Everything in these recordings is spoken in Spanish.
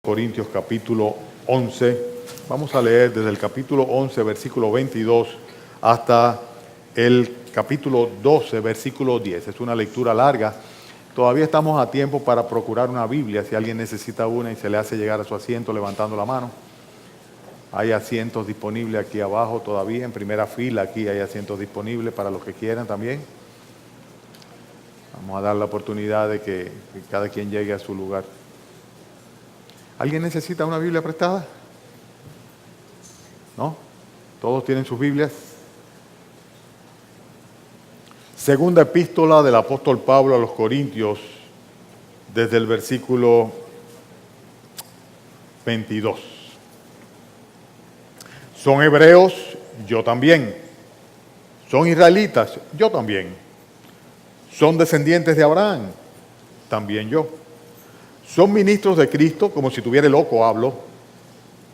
Corintios capítulo 11. Vamos a leer desde el capítulo 11, versículo 22, hasta el capítulo 12, versículo 10. Es una lectura larga. Todavía estamos a tiempo para procurar una Biblia. Si alguien necesita una y se le hace llegar a su asiento levantando la mano. Hay asientos disponibles aquí abajo todavía, en primera fila. Aquí hay asientos disponibles para los que quieran también. Vamos a dar la oportunidad de que cada quien llegue a su lugar. ¿Alguien necesita una Biblia prestada? ¿No? ¿Todos tienen sus Biblias? Segunda epístola del apóstol Pablo a los Corintios, desde el versículo 22. ¿Son hebreos? Yo también. ¿Son israelitas? Yo también. ¿Son descendientes de Abraham? También yo. ¿Son ministros de Cristo? Como si tuviera loco hablo.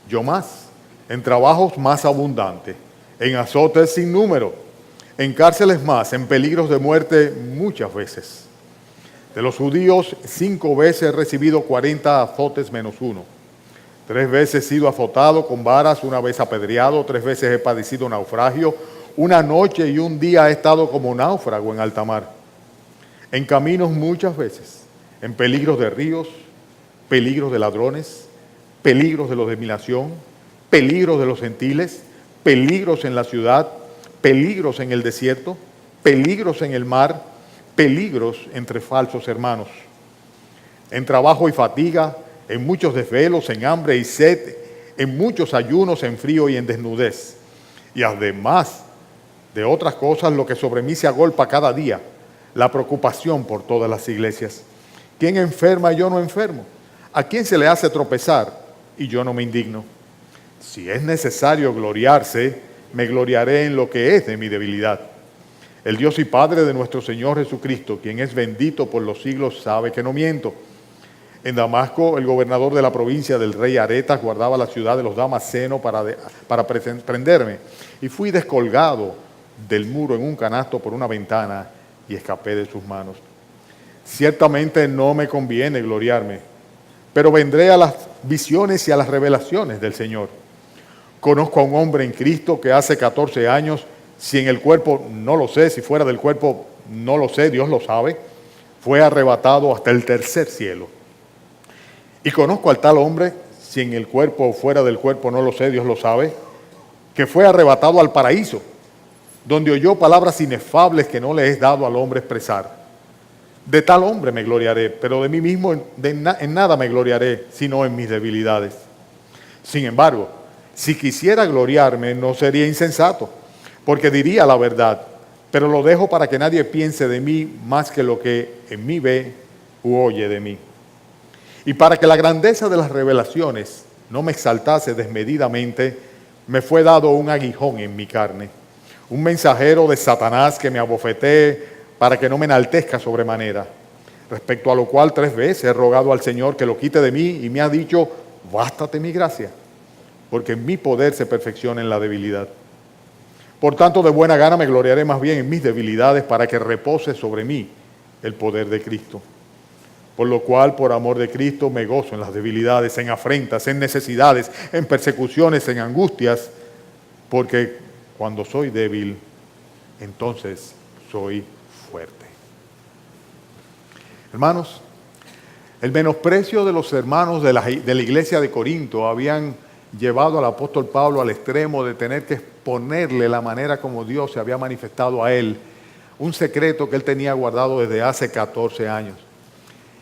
Yo más. En trabajos más abundantes. En azotes sin número. En cárceles más. En peligros de muerte muchas veces. De los judíos 5 veces he recibido 40 azotes menos uno. 3 veces he sido azotado con varas, 1 vez apedreado, 3 veces he padecido naufragio. 1 noche y 1 día he estado como náufrago en alta mar. En caminos muchas veces. En peligros de ríos, peligros de ladrones, peligros de los de mi nación, peligros de los gentiles, peligros en la ciudad, peligros en el desierto, peligros en el mar, peligros entre falsos hermanos. En trabajo y fatiga, en muchos desvelos, en hambre y sed, en muchos ayunos, en frío y en desnudez. Y además de otras cosas, lo que sobre mí se agolpa cada día, la preocupación por todas las iglesias. ¿Quién enferma y yo no enfermo? ¿A quién se le hace tropezar y yo no me indigno? Si es necesario gloriarse, me gloriaré en lo que es de mi debilidad. El Dios y Padre de nuestro Señor Jesucristo, quien es bendito por los siglos, sabe que no miento. En Damasco, el gobernador de la provincia del rey Aretas guardaba la ciudad de los Damascenos para prenderme. Y fui descolgado del muro en un canasto por una ventana y escapé de sus manos. Ciertamente no me conviene gloriarme, pero vendré a las visiones y a las revelaciones del Señor. Conozco a un hombre en Cristo que hace 14 años, si en el cuerpo no lo sé, si fuera del cuerpo no lo sé, Dios lo sabe, fue arrebatado hasta el tercer cielo. Y conozco al tal hombre, si en el cuerpo o fuera del cuerpo no lo sé, Dios lo sabe, que fue arrebatado al paraíso, donde oyó palabras inefables que no le es dado al hombre expresar. De tal hombre me gloriaré, pero de mí mismo en nada me gloriaré, sino en mis debilidades. Sin embargo, si quisiera gloriarme, no sería insensato, porque diría la verdad, pero lo dejo para que nadie piense de mí más que lo que en mí ve u oye de mí. Y para que la grandeza de las revelaciones no me exaltase desmedidamente, me fue dado un aguijón en mi carne, un mensajero de Satanás que me abofetee para que no me enaltezca sobremanera. Respecto a lo cual 3 veces he rogado al Señor que lo quite de mí y me ha dicho, bástate mi gracia, porque mi poder se perfecciona en la debilidad. Por tanto, de buena gana me gloriaré más bien en mis debilidades para que repose sobre mí el poder de Cristo. Por lo cual, por amor de Cristo, me gozo en las debilidades, en afrentas, en necesidades, en persecuciones, en angustias, porque cuando soy débil, entonces soy fuerte. Hermanos, el menosprecio de los hermanos de la iglesia de Corinto habían llevado al apóstol Pablo al extremo de tener que exponerle la manera como Dios se había manifestado a él, un secreto que él tenía guardado desde hace 14 años.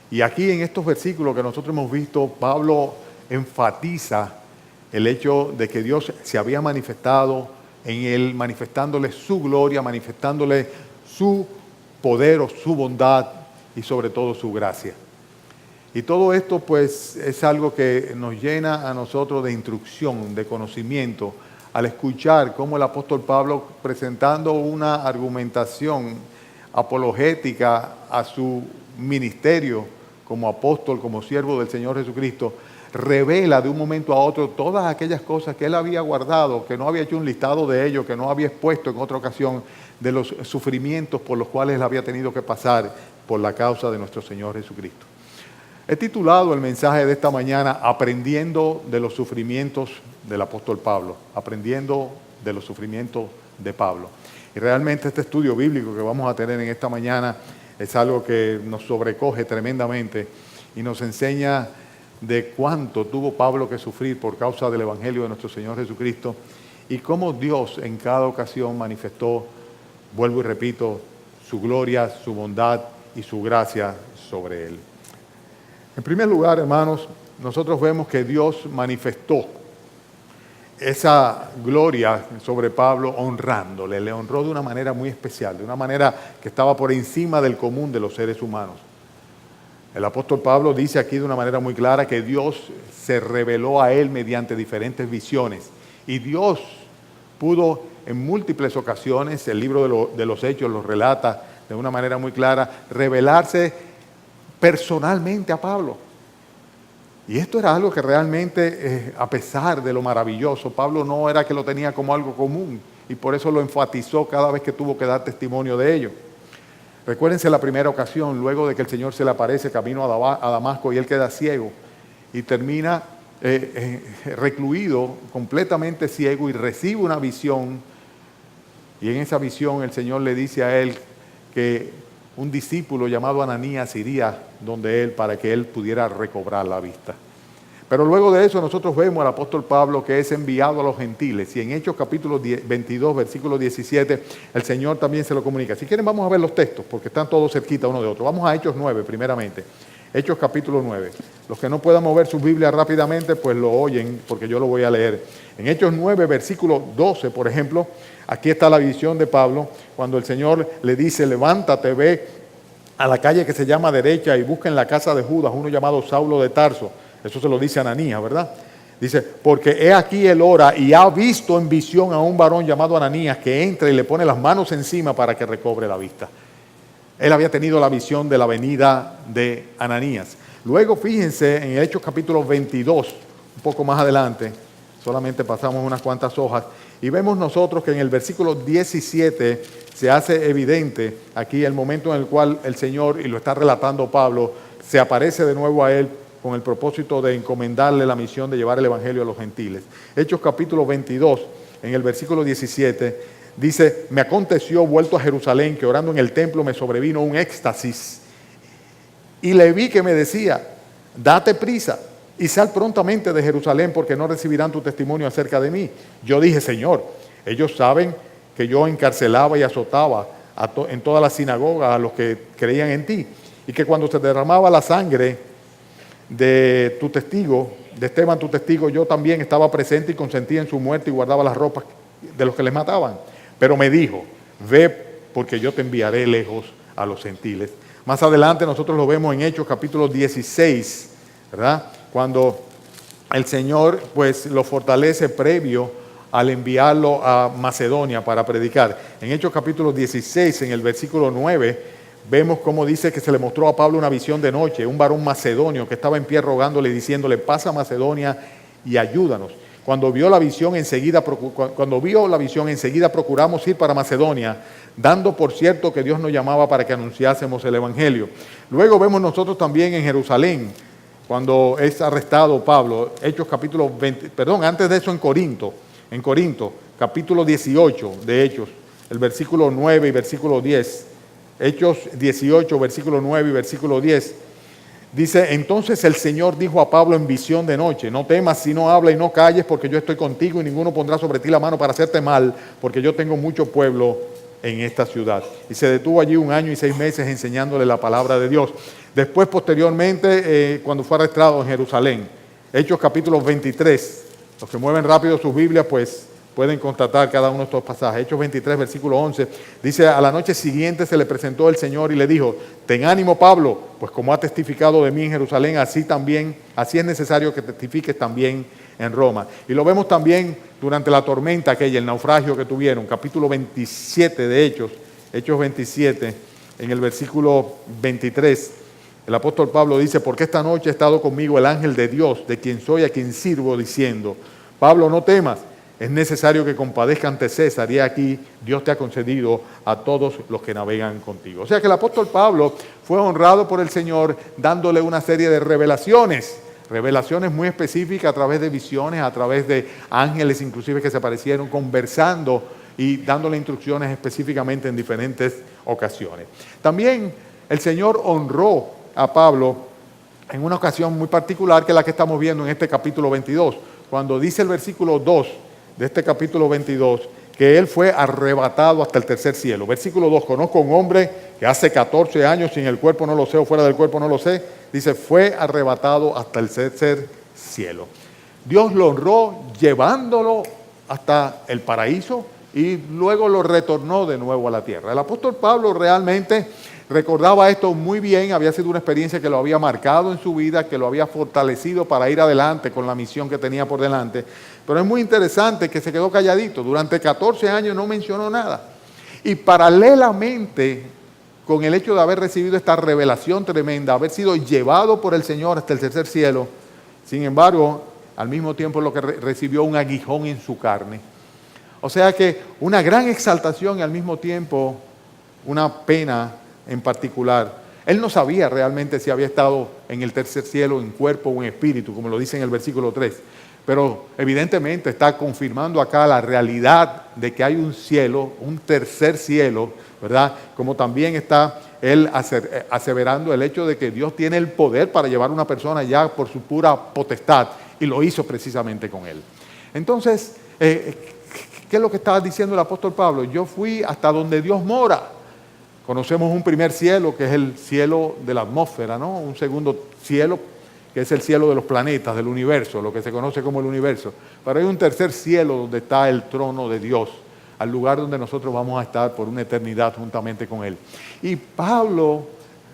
Y aquí en estos versículos que nosotros hemos visto, Pablo enfatiza el hecho de que Dios se había manifestado en él, manifestándole su gloria, manifestándole su poder o su bondad y sobre todo su gracia. Y todo esto pues es algo que nos llena a nosotros de instrucción, de conocimiento, al escuchar cómo el apóstol Pablo, presentando una argumentación apologética a su ministerio como apóstol, como siervo del Señor Jesucristo, revela de un momento a otro todas aquellas cosas que él había guardado, que no había hecho un listado de ellos, que no había expuesto en otra ocasión, de los sufrimientos por los cuales él había tenido que pasar por la causa de nuestro Señor Jesucristo. He titulado el mensaje de esta mañana Aprendiendo de los sufrimientos del apóstol Pablo, aprendiendo de los sufrimientos de Pablo. Y realmente este estudio bíblico que vamos a tener en esta mañana es algo que nos sobrecoge tremendamente y nos enseña de cuánto tuvo Pablo que sufrir por causa del Evangelio de nuestro Señor Jesucristo y cómo Dios en cada ocasión manifestó, vuelvo y repito, su gloria, su bondad y su gracia sobre él. En primer lugar, hermanos, nosotros vemos que Dios manifestó esa gloria sobre Pablo honrándole, le honró de una manera muy especial, de una manera que estaba por encima del común de los seres humanos. El apóstol Pablo dice aquí de una manera muy clara que Dios se reveló a él mediante diferentes visiones y Dios pudo en múltiples ocasiones, el libro de los Hechos los relata de una manera muy clara, revelarse personalmente a Pablo. Y esto era algo que realmente, a pesar de lo maravilloso, Pablo no era que lo tenía como algo común y por eso lo enfatizó cada vez que tuvo que dar testimonio de ello. Recuérdense la primera ocasión, luego de que el Señor se le aparece camino a Damasco y él queda ciego y termina recluido, completamente ciego y recibe una visión y en esa visión el Señor le dice a él que un discípulo llamado Ananías iría donde él para que él pudiera recobrar la vista. Pero luego de eso nosotros vemos al apóstol Pablo que es enviado a los gentiles y en Hechos capítulo 22, versículo 17, el Señor también se lo comunica. Si quieren vamos a ver los textos porque están todos cerquita uno de otro. Vamos a Hechos 9 primeramente. Hechos capítulo 9. Los que no puedan mover sus Biblias rápidamente pues lo oyen porque yo lo voy a leer. En Hechos 9, versículo 12, por ejemplo, aquí está la visión de Pablo cuando el Señor le dice, levántate, ve a la calle que se llama derecha y busca en la casa de Judas uno llamado Saulo de Tarso. Eso se lo dice a Ananías, ¿verdad? Dice, porque he aquí él ora y ha visto en visión a un varón llamado Ananías que entra y le pone las manos encima para que recobre la vista. Él había tenido la visión de la venida de Ananías. Luego fíjense en Hechos capítulo 22, un poco más adelante, solamente pasamos unas cuantas hojas, y vemos nosotros que en el versículo 17 se hace evidente aquí el momento en el cual el Señor, y lo está relatando Pablo, se aparece de nuevo a él con el propósito de encomendarle la misión de llevar el Evangelio a los gentiles. Hechos capítulo 22, en el versículo 17, dice, me aconteció vuelto a Jerusalén que orando en el templo me sobrevino un éxtasis y le vi que me decía, date prisa y sal prontamente de Jerusalén porque no recibirán tu testimonio acerca de mí. Yo dije, Señor, ellos saben que yo encarcelaba y azotaba en todas las sinagogas a los que creían en ti y que cuando se derramaba la sangre de tu testigo, de Esteban tu testigo, yo también estaba presente y consentía en su muerte y guardaba las ropas de los que les mataban. Pero me dijo, ve porque yo te enviaré lejos a los gentiles. Más adelante nosotros lo vemos en Hechos capítulo 16, ¿verdad? Cuando el Señor pues lo fortalece previo al enviarlo a Macedonia para predicar. En Hechos capítulo 16, en el versículo 9, vemos cómo dice que se le mostró a Pablo una visión de noche, un varón macedonio que estaba en pie rogándole y diciéndole, pasa a Macedonia y ayúdanos. Cuando vio la visión enseguida procuramos ir para Macedonia, dando por cierto que Dios nos llamaba para que anunciásemos el Evangelio. Luego vemos nosotros también en Jerusalén, cuando es arrestado Pablo, Hechos capítulo 20, antes de eso en Corinto, capítulo 18 de Hechos, el versículo 9 y versículo 10. Hechos 18, versículo 9 y versículo 10. Dice, entonces el Señor dijo a Pablo en visión de noche, no temas, sino habla y no calles, porque yo estoy contigo y ninguno pondrá sobre ti la mano para hacerte mal, porque yo tengo mucho pueblo en esta ciudad. Y se detuvo allí 1 año y 6 meses enseñándole la palabra de Dios. Después, posteriormente, cuando fue arrestado en Jerusalén, Hechos capítulo 23, los que mueven rápido sus Biblias, pues pueden constatar cada uno de estos pasajes. Hechos 23, versículo 11, dice, a la noche siguiente se le presentó el Señor y le dijo, ten ánimo Pablo, pues como ha testificado de mí en Jerusalén, así es necesario que testifiques también en Roma. Y lo vemos también durante la tormenta aquella, el naufragio que tuvieron, capítulo 27 de Hechos 27, en el versículo 23, el apóstol Pablo dice, porque esta noche ha estado conmigo el ángel de Dios, de quien soy, a quien sirvo, diciendo, Pablo, no temas, es necesario que compadezca ante César, y aquí Dios te ha concedido a todos los que navegan contigo. O sea que el apóstol Pablo fue honrado por el Señor dándole una serie de revelaciones muy específicas a través de visiones, a través de ángeles inclusive que se aparecieron conversando y dándole instrucciones específicamente en diferentes ocasiones. También el Señor honró a Pablo en una ocasión muy particular, que es la que estamos viendo en este capítulo 22, cuando dice el versículo 2 de este capítulo 22, que él fue arrebatado hasta el tercer cielo. Versículo 2, conozco a un hombre que hace 14 años, si en el cuerpo no lo sé o fuera del cuerpo no lo sé, dice, fue arrebatado hasta el tercer cielo. Dios lo honró llevándolo hasta el paraíso y luego lo retornó de nuevo a la tierra. El apóstol Pablo realmente recordaba esto muy bien, había sido una experiencia que lo había marcado en su vida, que lo había fortalecido para ir adelante con la misión que tenía por delante. Pero es muy interesante que se quedó calladito. Durante 14 años no mencionó nada. Y paralelamente con el hecho de haber recibido esta revelación tremenda, haber sido llevado por el Señor hasta el tercer cielo, sin embargo, al mismo tiempo lo que recibió un aguijón en su carne. O sea que una gran exaltación y al mismo tiempo una pena en particular. Él no sabía realmente si había estado en el tercer cielo en cuerpo o en espíritu, como lo dice en el versículo 3. Pero evidentemente está confirmando acá la realidad de que hay un cielo, un tercer cielo, ¿verdad? Como también está él aseverando el hecho de que Dios tiene el poder para llevar a una persona ya por su pura potestad, y lo hizo precisamente con él. Entonces, ¿qué es lo que estaba diciendo el apóstol Pablo? Yo fui hasta donde Dios mora. Conocemos un primer cielo, que es el cielo de la atmósfera, ¿no? Un segundo cielo, que es el cielo de los planetas, del universo, lo que se conoce como el universo. Pero hay un tercer cielo donde está el trono de Dios, al lugar donde nosotros vamos a estar por una eternidad juntamente con Él. Y Pablo,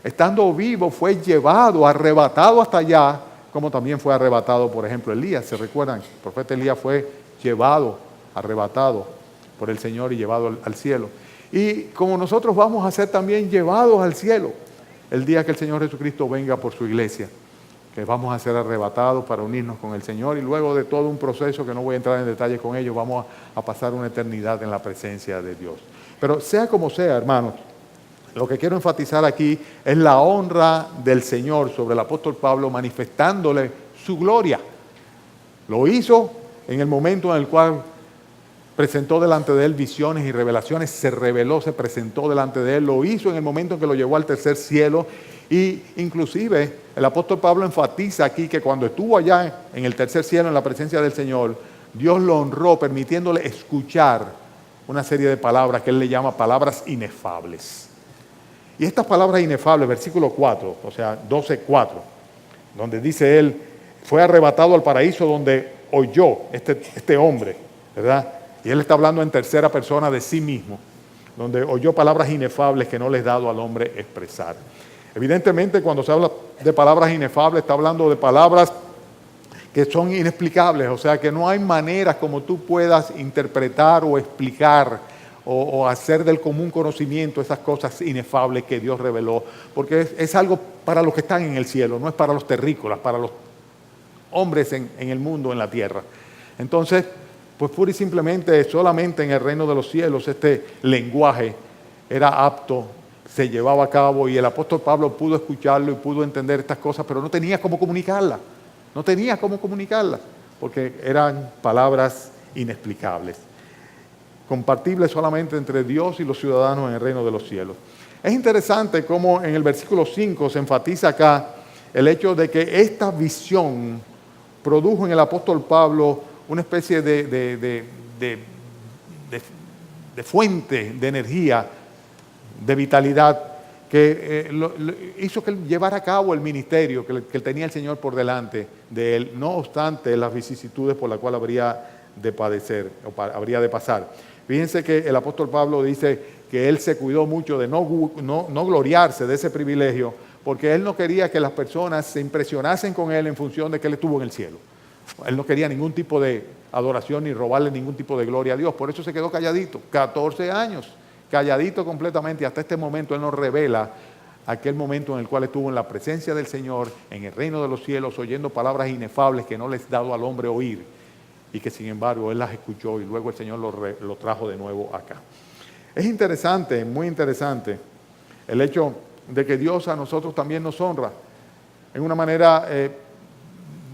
estando vivo, fue llevado, arrebatado hasta allá, como también fue arrebatado, por ejemplo, Elías. ¿Se recuerdan? El profeta Elías fue llevado, arrebatado por el Señor y llevado al cielo. Y como nosotros vamos a ser también llevados al cielo el día que el Señor Jesucristo venga por su iglesia, que vamos a ser arrebatados para unirnos con el Señor, y luego de todo un proceso que no voy a entrar en detalles con ellos, vamos a pasar una eternidad en la presencia de Dios. Pero sea como sea, hermanos, lo que quiero enfatizar aquí es la honra del Señor sobre el apóstol Pablo, manifestándole su gloria. Lo hizo en el momento en el cual presentó delante de él visiones y revelaciones, se reveló, se presentó delante de él, lo hizo en el momento en que lo llevó al tercer cielo, y inclusive el apóstol Pablo enfatiza aquí que cuando estuvo allá en el tercer cielo en la presencia del Señor, Dios lo honró permitiéndole escuchar una serie de palabras que él le llama palabras inefables. Y estas palabras inefables, versículo 4, o sea 12:4, donde dice él, fue arrebatado al paraíso donde oyó este hombre, ¿verdad? Y él está hablando en tercera persona de sí mismo, donde oyó palabras inefables que no les ha dado al hombre expresar. Evidentemente, cuando se habla de palabras inefables, está hablando de palabras que son inexplicables, o sea que no hay maneras como tú puedas interpretar o explicar o hacer del común conocimiento esas cosas inefables que Dios reveló, porque es algo para los que están en el cielo, no es para los terrícolas, para los hombres en el mundo, en la tierra. Entonces, pues pura y simplemente, solamente en el reino de los cielos este lenguaje era apto, se llevaba a cabo, y el apóstol Pablo pudo escucharlo y pudo entender estas cosas, pero no tenía cómo comunicarlas, porque eran palabras inexplicables, compartibles solamente entre Dios y los ciudadanos en el reino de los cielos. Es interesante cómo en el versículo 5 se enfatiza acá el hecho de que esta visión produjo en el apóstol Pablo una especie de fuente de energía, de vitalidad, que hizo que él llevara a cabo el ministerio que tenía el Señor por delante de él, no obstante las vicisitudes por las cuales habría de padecer o habría de pasar. Fíjense que el apóstol Pablo dice que él se cuidó mucho de no gloriarse de ese privilegio, porque él no quería que las personas se impresionasen con él en función de que él estuvo en el cielo. Él no quería ningún tipo de adoración ni robarle ningún tipo de gloria a Dios. Por eso se quedó calladito, 14 años, calladito completamente. Hasta este momento él nos revela aquel momento en el cual estuvo en la presencia del Señor, en el reino de los cielos, oyendo palabras inefables que no les ha dado al hombre oír. y que sin embargo él las escuchó y luego el Señor lo trajo de nuevo acá. Es interesante, muy interesante, el hecho de que Dios a nosotros también nos honra en una manera,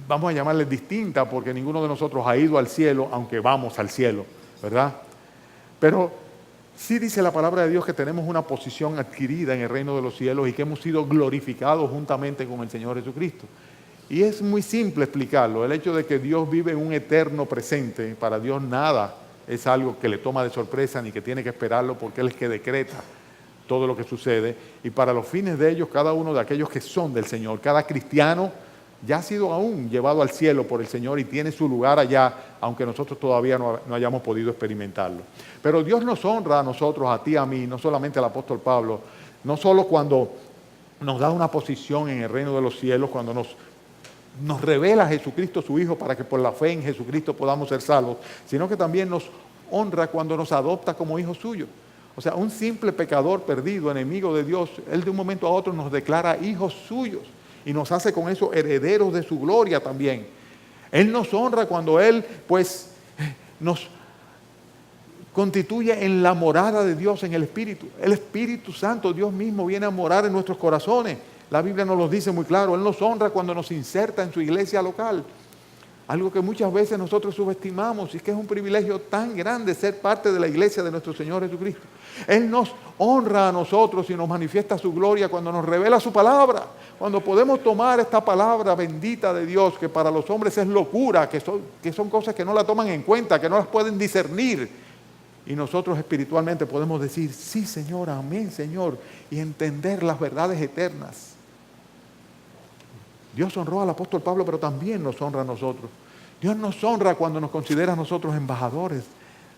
vamos a llamarle distinta, porque ninguno de nosotros ha ido al cielo, aunque vamos al cielo, ¿verdad? Pero sí dice la palabra de Dios que tenemos una posición adquirida en el reino de los cielos y que hemos sido glorificados juntamente con el Señor Jesucristo. Y es muy simple explicarlo, el hecho de que Dios vive en un eterno presente, para Dios nada es algo que le toma de sorpresa ni que tiene que esperarlo porque Él es que decreta todo lo que sucede, y para los fines de ellos, cada uno de aquellos que son del Señor, cada cristiano ya ha sido aún llevado al cielo por el Señor y tiene su lugar allá, aunque nosotros todavía no hayamos podido experimentarlo. Pero Dios nos honra a nosotros, a ti, a mí, no solamente al apóstol Pablo, no solo cuando nos da una posición en el reino de los cielos, cuando nos revela a Jesucristo su Hijo para que por la fe en Jesucristo podamos ser salvos, sino que también nos honra cuando nos adopta como hijos suyos. O sea, un simple pecador perdido, enemigo de Dios, Él de un momento a otro nos declara hijos suyos y nos hace con eso herederos de su gloria también. Él nos honra cuando Él, pues, nos constituye en la morada de Dios en el Espíritu. El Espíritu Santo, Dios mismo, viene a morar en nuestros corazones. La Biblia nos lo dice muy claro. Él nos honra cuando nos inserta en su iglesia local. Algo que muchas veces nosotros subestimamos y que es un privilegio tan grande ser parte de la iglesia de nuestro Señor Jesucristo. Él nos honra a nosotros y nos manifiesta su gloria cuando nos revela su palabra. Cuando podemos tomar esta palabra bendita de Dios, que para los hombres es locura, que son cosas que no la toman en cuenta, que no las pueden discernir. Y nosotros espiritualmente podemos decir, sí Señor, amén Señor, y entender las verdades eternas. Dios honró al apóstol Pablo, pero también nos honra a nosotros. Dios nos honra cuando nos considera a nosotros embajadores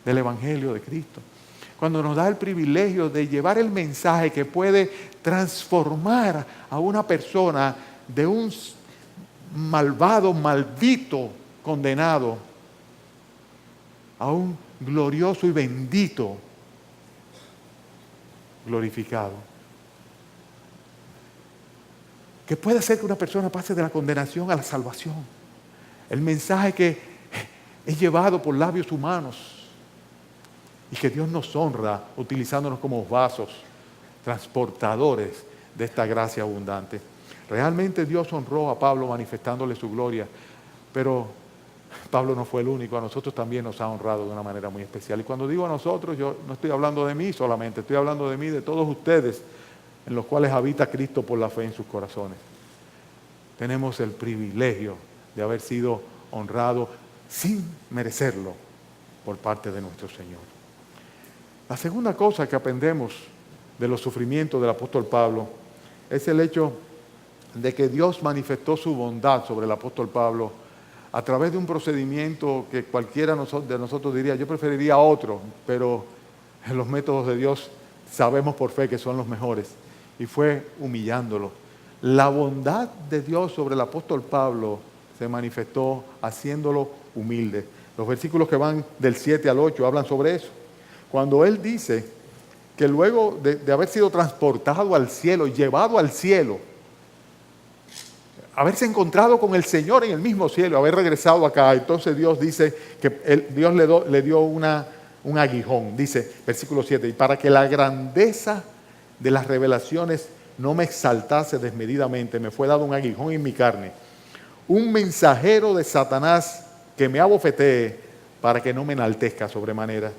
del Evangelio de Cristo. Cuando nos da el privilegio de llevar el mensaje que puede transformar a una persona de un malvado, maldito, condenado, a un glorioso y bendito, glorificado. Que puede hacer que una persona pase de la condenación a la salvación. El mensaje que es llevado por labios humanos y que Dios nos honra utilizándonos como vasos, transportadores de esta gracia abundante. Realmente Dios honró a Pablo manifestándole su gloria, pero Pablo no fue el único, a nosotros también nos ha honrado de una manera muy especial. Y cuando digo a nosotros, yo no estoy hablando de mí solamente, estoy hablando de mí, de todos ustedes, en los cuales habita Cristo por la fe en sus corazones. Tenemos el privilegio de haber sido honrados sin merecerlo por parte de nuestro Señor. La segunda cosa que aprendemos de los sufrimientos del apóstol Pablo es el hecho de que Dios manifestó su bondad sobre el apóstol Pablo a través de un procedimiento que cualquiera de nosotros diría, yo preferiría otro, pero en los métodos de Dios sabemos por fe que son los mejores. Y fue humillándolo. La bondad de Dios sobre el apóstol Pablo se manifestó haciéndolo humilde. Los versículos que van del 7 al 8 hablan sobre eso. Cuando él dice que luego de haber sido transportado al cielo, llevado al cielo, haberse encontrado con el Señor en el mismo cielo, haber regresado acá, entonces Dios dice que Dios le dio un aguijón. Dice, versículo 7, y para que la grandeza de las revelaciones no me exaltase desmedidamente, me fue dado un aguijón en mi carne, un mensajero de Satanás que me abofetee para que no me enaltezca sobremanera.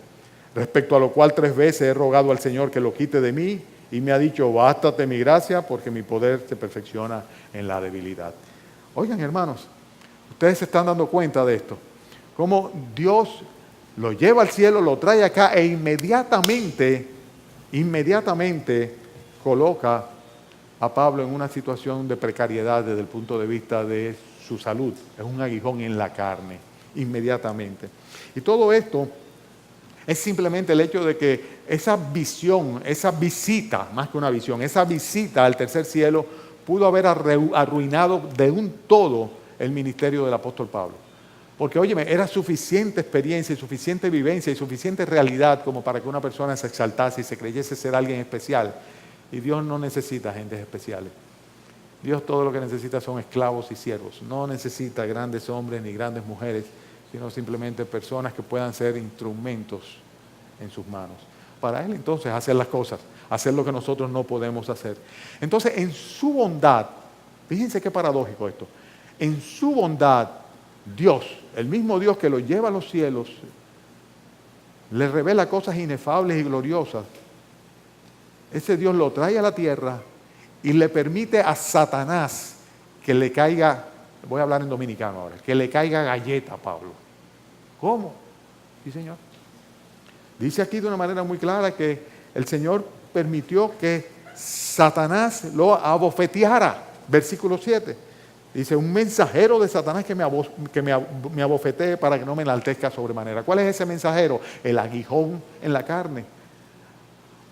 Respecto a lo cual 3 veces he rogado al Señor que lo quite de mí, y me ha dicho, bástate mi gracia, porque mi poder se perfecciona en la debilidad. Oigan, hermanos, ustedes se están dando cuenta de esto, cómo Dios lo lleva al cielo, lo trae acá e inmediatamente coloca a Pablo en una situación de precariedad desde el punto de vista de su salud. Es un aguijón en la carne, inmediatamente. Y todo esto es simplemente el hecho de que esa visión, esa visita, más que una visión, esa visita al tercer cielo pudo haber arruinado de un todo el ministerio del apóstol Pablo. Porque, óyeme, era suficiente experiencia y suficiente vivencia y suficiente realidad como para que una persona se exaltase y se creyese ser alguien especial. Y Dios no necesita gentes especiales. Dios todo lo que necesita son esclavos y siervos. No necesita grandes hombres ni grandes mujeres sino simplemente personas que puedan ser instrumentos en sus manos. Para Él entonces hacer las cosas, hacer lo que nosotros no podemos hacer. Entonces en su bondad, fíjense qué paradójico esto, en su bondad Dios, el mismo Dios que lo lleva a los cielos, le revela cosas inefables y gloriosas. Ese Dios lo trae a la tierra y le permite a Satanás que le caiga, voy a hablar en dominicano ahora, que le caiga galleta a Pablo. ¿Cómo? Sí, Señor. Dice aquí de una manera muy clara que el Señor permitió que Satanás lo abofeteara. Versículo 7. Dice, un mensajero de Satanás que me abofetee para que no me enaltezca sobremanera. ¿Cuál es ese mensajero? El aguijón en la carne.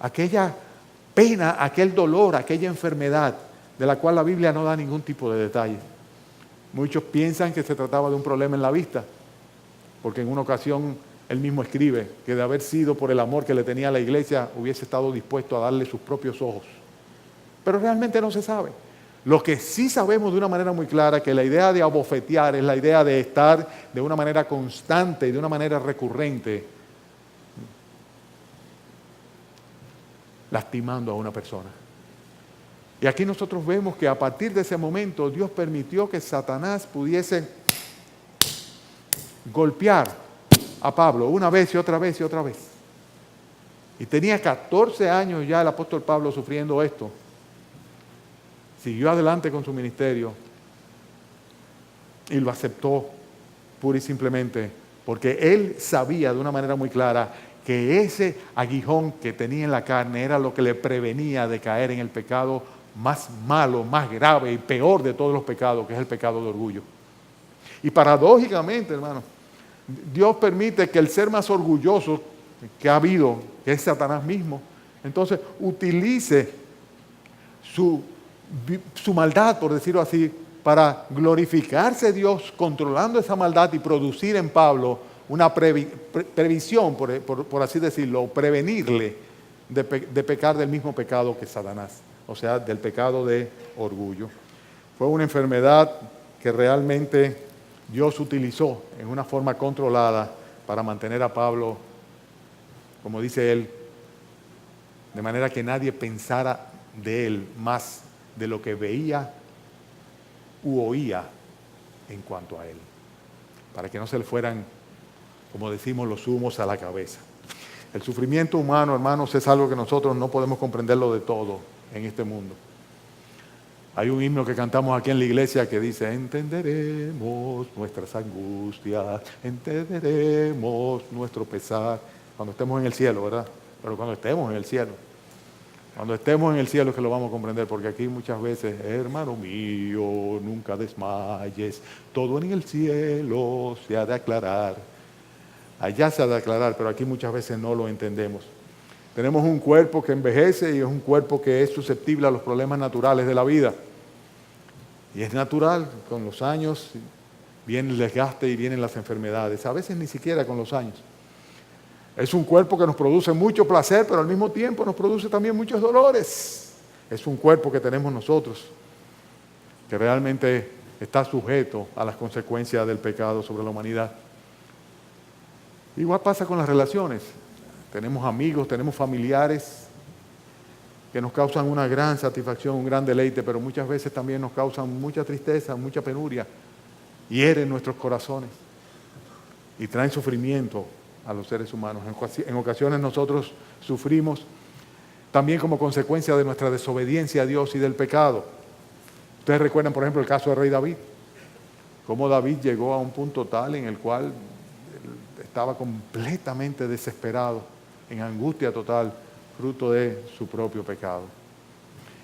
Aquella pena, aquel dolor, aquella enfermedad de la cual la Biblia no da ningún tipo de detalle. Muchos piensan que se trataba de un problema en la vista, porque en una ocasión él mismo escribe que de haber sido por el amor que le tenía a la iglesia, hubiese estado dispuesto a darle sus propios ojos. Pero realmente no se sabe. Lo que sí sabemos de una manera muy clara, que la idea de abofetear es la idea de estar de una manera constante y de una manera recurrente lastimando a una persona. Y aquí nosotros vemos que a partir de ese momento Dios permitió que Satanás pudiese golpear a Pablo una vez y otra vez y otra vez. Y tenía 14 años ya el apóstol Pablo sufriendo esto. Siguió adelante con su ministerio y lo aceptó pura y simplemente porque él sabía de una manera muy clara que ese aguijón que tenía en la carne era lo que le prevenía de caer en el pecado más malo, más grave y peor de todos los pecados, que es el pecado de orgullo. Y paradójicamente, hermano, Dios permite que el ser más orgulloso que ha habido, que es Satanás mismo, entonces utilice su maldad, por decirlo así, para glorificarse Dios controlando esa maldad y producir en Pablo una previsión, por así decirlo, prevenirle de pecar del mismo pecado que Satanás, o sea, del pecado de orgullo. Fue una enfermedad que realmente Dios utilizó en una forma controlada para mantener a Pablo, como dice él, de manera que nadie pensara de él más de lo que veía u oía en cuanto a él, para que no se le fueran, como decimos, los humos a la cabeza. El sufrimiento humano, hermanos, es algo que nosotros no podemos comprenderlo de todo en este mundo. Hay un himno que cantamos aquí en la iglesia que dice: entenderemos nuestras angustias, entenderemos nuestro pesar, cuando estemos en el cielo, ¿verdad? Pero cuando estemos en el cielo. Cuando estemos en el cielo es que lo vamos a comprender, porque aquí muchas veces, hermano mío, nunca desmayes, todo en el cielo se ha de aclarar. Allá se ha de aclarar, pero aquí muchas veces no lo entendemos. Tenemos un cuerpo que envejece y es un cuerpo que es susceptible a los problemas naturales de la vida. Y es natural, con los años viene el desgaste y vienen las enfermedades, a veces ni siquiera con los años. Es un cuerpo que nos produce mucho placer, pero al mismo tiempo nos produce también muchos dolores. Es un cuerpo que tenemos nosotros, que realmente está sujeto a las consecuencias del pecado sobre la humanidad. Igual pasa con las relaciones. Tenemos amigos, tenemos familiares que nos causan una gran satisfacción, un gran deleite, pero muchas veces también nos causan mucha tristeza, mucha penuria, hieren nuestros corazones y traen sufrimiento a los seres humanos. En ocasiones nosotros sufrimos también como consecuencia de nuestra desobediencia a Dios y del pecado. Ustedes recuerdan, por ejemplo, el caso del rey David, cómo David llegó a un punto tal en el cual estaba completamente desesperado, en angustia total, fruto de su propio pecado.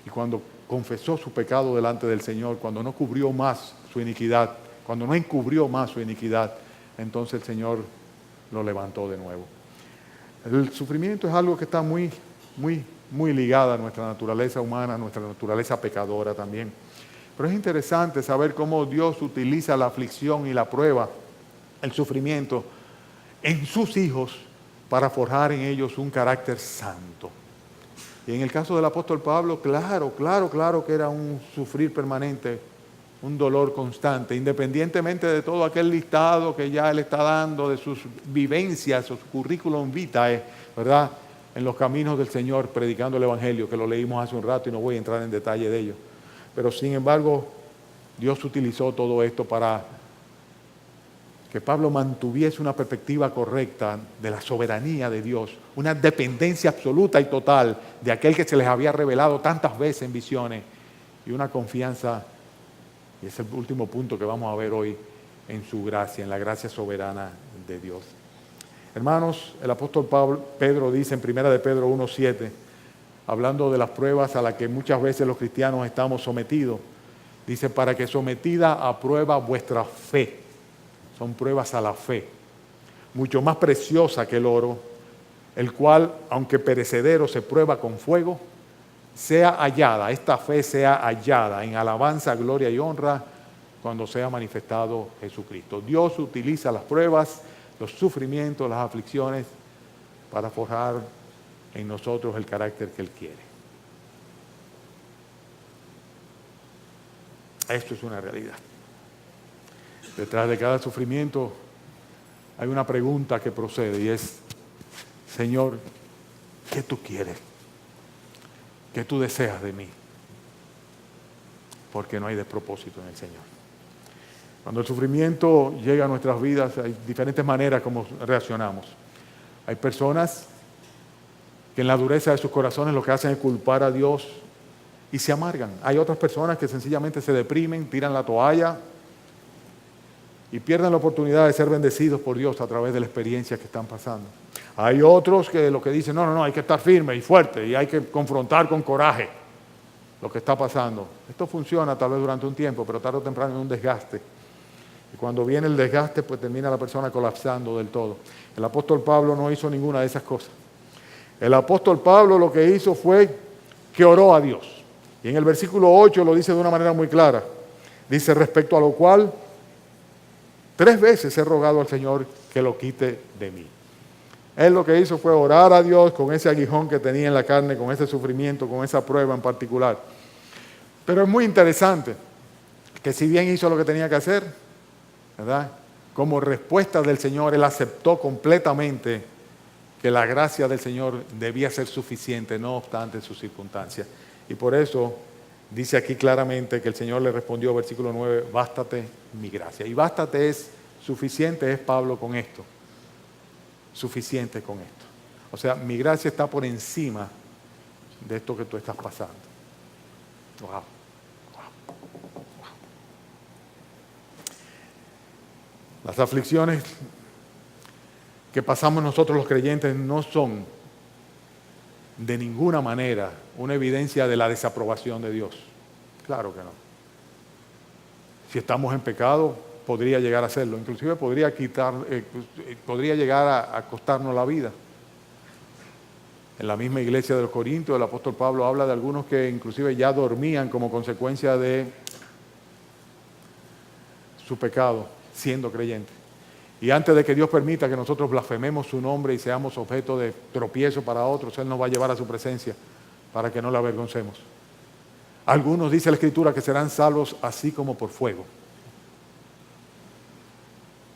Y cuando confesó su pecado delante del Señor, cuando no cubrió más su iniquidad, cuando no encubrió más su iniquidad, entonces el Señor lo levantó de nuevo. El sufrimiento es algo que está muy ligado a nuestra naturaleza humana, a nuestra naturaleza pecadora también. Pero es interesante saber cómo Dios utiliza la aflicción y la prueba, el sufrimiento, en sus hijos para forjar en ellos un carácter santo. Y en el caso del apóstol Pablo, claro que era un sufrir permanente, un dolor constante, independientemente de todo aquel listado que ya él está dando, de sus vivencias, su currículum vitae, ¿verdad?, en los caminos del Señor, predicando el Evangelio, que lo leímos hace un rato y no voy a entrar en detalle de ello. Pero sin embargo, Dios utilizó todo esto para que Pablo mantuviese una perspectiva correcta de la soberanía de Dios, una dependencia absoluta y total de aquel que se les había revelado tantas veces en visiones, y una confianza, y es el último punto que vamos a ver hoy, en su gracia, en la gracia soberana de Dios. Hermanos, el apóstol Pedro dice en 1 de Pedro 1:7, hablando de las pruebas a las que muchas veces los cristianos estamos sometidos, dice, para que sometida a prueba vuestra fe. Son pruebas a la fe, mucho más preciosa que el oro, el cual, aunque perecedero, se prueba con fuego, sea hallada, esta fe sea hallada en alabanza, gloria y honra cuando sea manifestado Jesucristo. Dios utiliza las pruebas, los sufrimientos, las aflicciones para forjar en nosotros el carácter que Él quiere. Esto es una realidad. Detrás de cada sufrimiento hay una pregunta que procede y es, Señor, ¿qué tú quieres? ¿Qué tú deseas de mí? Porque no hay despropósito en el Señor. Cuando el sufrimiento llega a nuestras vidas, hay diferentes maneras como reaccionamos. Hay personas que en la dureza de sus corazones lo que hacen es culpar a Dios y se amargan. Hay otras personas que sencillamente se deprimen, tiran la toalla y pierden la oportunidad de ser bendecidos por Dios a través de la experiencia que están pasando. Hay otros que lo que dicen, no, hay que estar firme y fuerte y hay que confrontar con coraje lo que está pasando. Esto funciona tal vez durante un tiempo, pero tarde o temprano es un desgaste. Y cuando viene el desgaste, pues termina la persona colapsando del todo. El apóstol Pablo no hizo ninguna de esas cosas. El apóstol Pablo lo que hizo fue que oró a Dios. Y en el versículo 8 lo dice de una manera muy clara. Dice, respecto a lo cual 3 veces he rogado al Señor que lo quite de mí. Él lo que hizo fue orar a Dios con ese aguijón que tenía en la carne, con ese sufrimiento, con esa prueba en particular. Pero es muy interesante que si bien hizo lo que tenía que hacer, ¿verdad?, como respuesta del Señor, él aceptó completamente que la gracia del Señor debía ser suficiente, no obstante sus circunstancias. Y por eso dice aquí claramente que el Señor le respondió, versículo 9, bástate mi gracia. Y bástate es suficiente, es Pablo con esto. Suficiente con esto. O sea, mi gracia está por encima de esto que tú estás pasando. Wow. Las aflicciones que pasamos nosotros los creyentes no son de ninguna manera una evidencia de la desaprobación de Dios. Claro que no. Si estamos en pecado, podría llegar a serlo. Inclusive podría llegar a costarnos la vida. En la misma iglesia de los Corintios, el apóstol Pablo habla de algunos que inclusive ya dormían como consecuencia de su pecado, siendo creyentes. Y antes de que Dios permita que nosotros blasfememos su nombre y seamos objeto de tropiezo para otros, Él nos va a llevar a su presencia para que no le avergoncemos. Algunos, dice la Escritura, que serán salvos así como por fuego.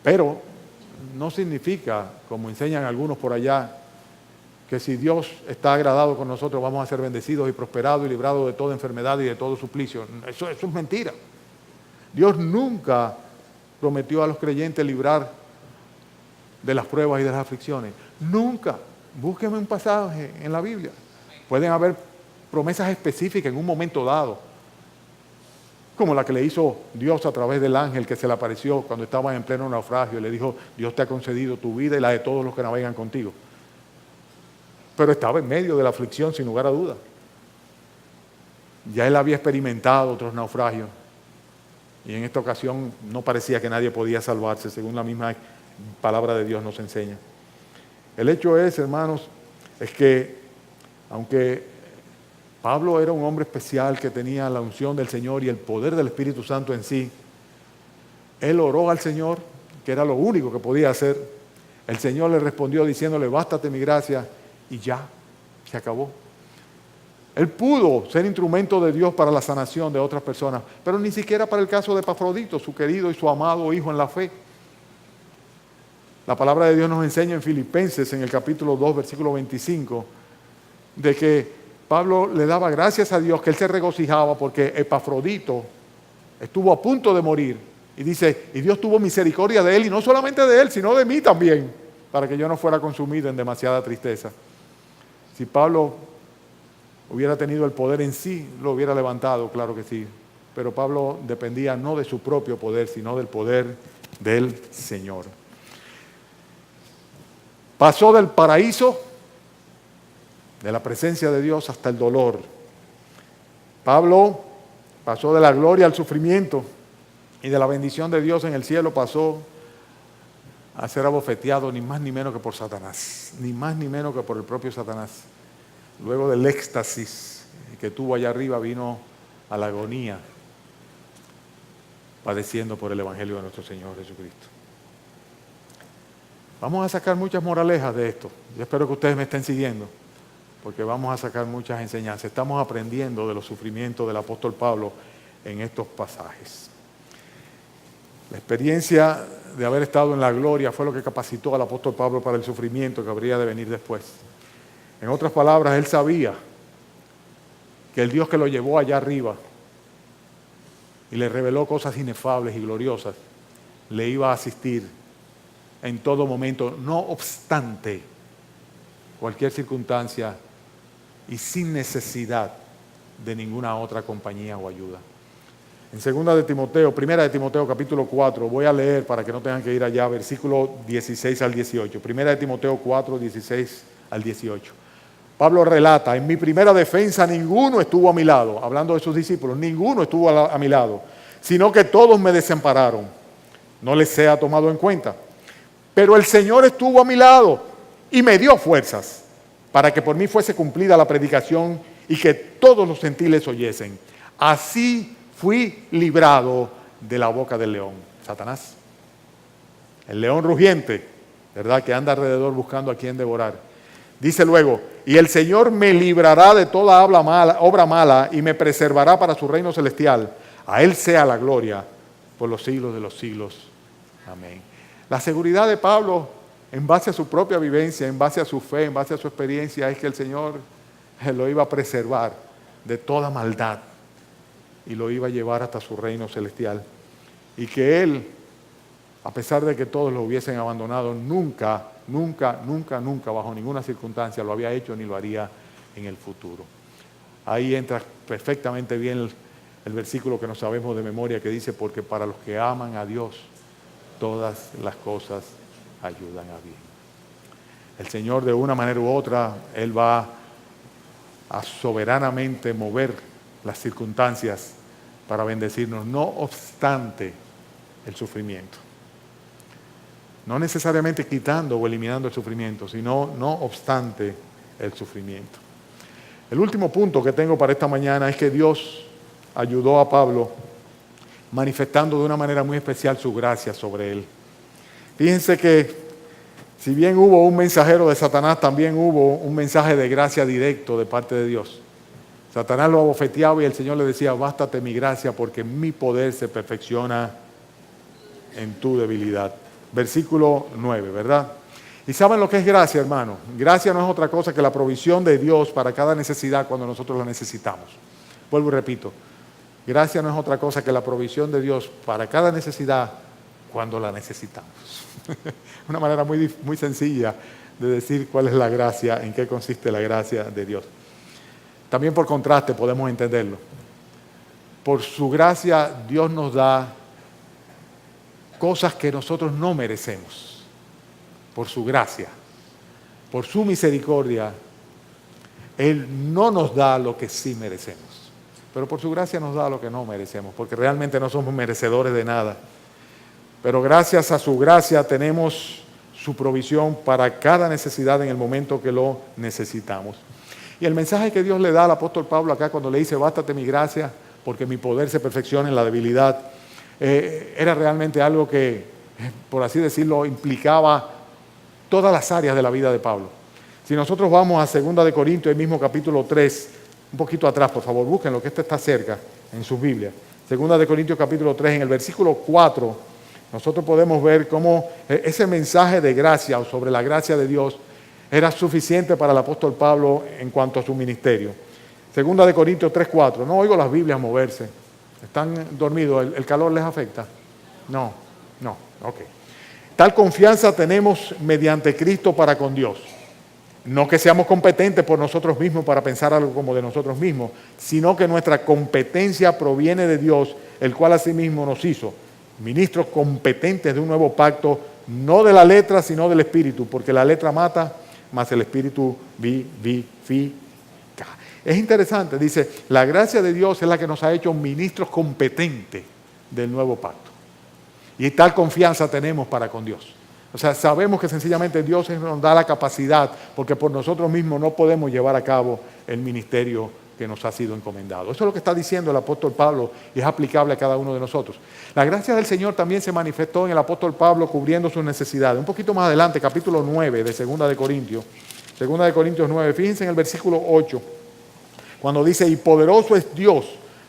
Pero no significa, como enseñan algunos por allá, que si Dios está agradado con nosotros vamos a ser bendecidos y prosperados y librados de toda enfermedad y de todo suplicio. Eso es mentira. Dios nunca prometió a los creyentes librar de las pruebas y de las aflicciones. Nunca. Búsquenme un pasaje en la Biblia. Pueden haber promesas específicas en un momento dado, como la que le hizo Dios a través del ángel que se le apareció cuando estaba en pleno naufragio y le dijo, Dios te ha concedido tu vida y la de todos los que navegan contigo. Pero estaba en medio de la aflicción sin lugar a duda. Ya él había experimentado otros naufragios y en esta ocasión no parecía que nadie podía salvarse, según la misma palabra de Dios nos enseña. El hecho es, hermanos, es que aunque Pablo era un hombre especial que tenía la unción del Señor y el poder del Espíritu Santo en sí, él oró al Señor, que era lo único que podía hacer. El Señor le respondió diciéndole, bástate mi gracia, y ya, se acabó. Él pudo ser instrumento de Dios para la sanación de otras personas, pero ni siquiera para el caso de Epafrodito, su querido y su amado hijo en la fe. La palabra de Dios nos enseña en Filipenses, en el capítulo 2, versículo 25, de que Pablo le daba gracias a Dios, que él se regocijaba porque Epafrodito estuvo a punto de morir. Y dice, y Dios tuvo misericordia de él, y no solamente de él, sino de mí también, para que yo no fuera consumido en demasiada tristeza. Si Pablo hubiera tenido el poder en sí, lo hubiera levantado, claro que sí. Pero Pablo dependía no de su propio poder, sino del poder del Señor. Pasó del paraíso, de la presencia de Dios, hasta el dolor. Pablo pasó de la gloria al sufrimiento y de la bendición de Dios en el cielo pasó a ser abofeteado ni más ni menos que por Satanás, ni más ni menos que por el propio Satanás. Luego del éxtasis que tuvo allá arriba vino a la agonía, padeciendo por el Evangelio de nuestro Señor Jesucristo. Vamos a sacar muchas moralejas de esto. Yo espero que ustedes me estén siguiendo, porque vamos a sacar muchas enseñanzas. Estamos aprendiendo de los sufrimientos del apóstol Pablo en estos pasajes. La experiencia de haber estado en la gloria fue lo que capacitó al apóstol Pablo para el sufrimiento que habría de venir después. En otras palabras, él sabía que el Dios que lo llevó allá arriba y le reveló cosas inefables y gloriosas, le iba a asistir en todo momento, no obstante cualquier circunstancia y sin necesidad de ninguna otra compañía o ayuda. En 1 de Timoteo capítulo 4, voy a leer para que no tengan que ir allá, versículo 16 al 18. 1 de Timoteo 4, 16 al 18. Pablo relata, en mi primera defensa ninguno estuvo a mi lado, hablando de sus discípulos, ninguno estuvo a mi lado, sino que todos me desampararon. No les sea tomado en cuenta. Pero el Señor estuvo a mi lado y me dio fuerzas para que por mí fuese cumplida la predicación y que todos los gentiles oyesen. Así fui librado de la boca del león, Satanás. El león rugiente, ¿verdad? Que anda alrededor buscando a quien devorar. Dice luego, y el Señor me librará de toda obra mala y me preservará para su reino celestial. A Él sea la gloria por los siglos de los siglos. Amén. La seguridad de Pablo, en base a su propia vivencia, en base a su fe, en base a su experiencia, es que el Señor lo iba a preservar de toda maldad y lo iba a llevar hasta su reino celestial. Y que Él, a pesar de que todos lo hubiesen abandonado, nunca, bajo ninguna circunstancia lo había hecho ni lo haría en el futuro. Ahí entra perfectamente bien el versículo que no sabemos de memoria, que dice, porque para los que aman a Dios, todas las cosas ayudan a bien. El Señor, de una manera u otra, Él va a soberanamente mover las circunstancias para bendecirnos, no obstante el sufrimiento. No necesariamente quitando o eliminando el sufrimiento, sino no obstante el sufrimiento. El último punto que tengo para esta mañana es que Dios ayudó a Pablo manifestando de una manera muy especial su gracia sobre él. Fíjense que si bien hubo un mensajero de Satanás, también hubo un mensaje de gracia directo de parte de Dios. Satanás lo abofeteaba y el Señor le decía, bástate mi gracia porque mi poder se perfecciona en tu debilidad. Versículo 9, ¿verdad? ¿Y saben lo que es gracia, hermano? Gracia no es otra cosa que la provisión de Dios para cada necesidad cuando nosotros la necesitamos. Vuelvo y repito, gracia no es otra cosa que la provisión de Dios para cada necesidad cuando la necesitamos. Una manera muy sencilla de decir cuál es la gracia, en qué consiste la gracia de Dios. También por contraste podemos entenderlo. Por su gracia Dios nos da cosas que nosotros no merecemos. Por su gracia, por su misericordia, Él no nos da lo que sí merecemos. Pero por su gracia nos da lo que no merecemos, porque realmente no somos merecedores de nada. Pero gracias a su gracia tenemos su provisión para cada necesidad en el momento que lo necesitamos. Y el mensaje que Dios le da al apóstol Pablo acá cuando le dice, bástate mi gracia, porque mi poder se perfecciona en la debilidad, era realmente algo que, por así decirlo, implicaba todas las áreas de la vida de Pablo. Si nosotros vamos a 2 de Corintios, el mismo capítulo 3, Un poquito atrás, por favor, búsquenlo, que este está cerca en sus Biblias. Segunda de Corintios capítulo 3, en el versículo 4, nosotros podemos ver cómo ese mensaje de gracia o sobre la gracia de Dios era suficiente para el apóstol Pablo en cuanto a su ministerio. Segunda de Corintios 3, 4. No oigo las Biblias moverse. ¿Están dormidos? ¿El calor les afecta? No, ok. Tal confianza tenemos mediante Cristo para con Dios. No que seamos competentes por nosotros mismos para pensar algo como de nosotros mismos, sino que nuestra competencia proviene de Dios, el cual asimismo nos hizo ministros competentes de un nuevo pacto, no de la letra, sino del Espíritu, porque la letra mata, mas el Espíritu vivifica. Es interesante, dice, la gracia de Dios es la que nos ha hecho ministros competentes del nuevo pacto. Y tal confianza tenemos para con Dios. O sea, sabemos que sencillamente Dios nos da la capacidad, porque por nosotros mismos no podemos llevar a cabo el ministerio que nos ha sido encomendado. Eso es lo que está diciendo el apóstol Pablo y es aplicable a cada uno de nosotros. La gracia del Señor también se manifestó en el apóstol Pablo cubriendo sus necesidades. Un poquito más adelante, capítulo 9 de Segunda de Corintios. Segunda de Corintios 9, fíjense en el versículo 8, cuando dice, y poderoso es Dios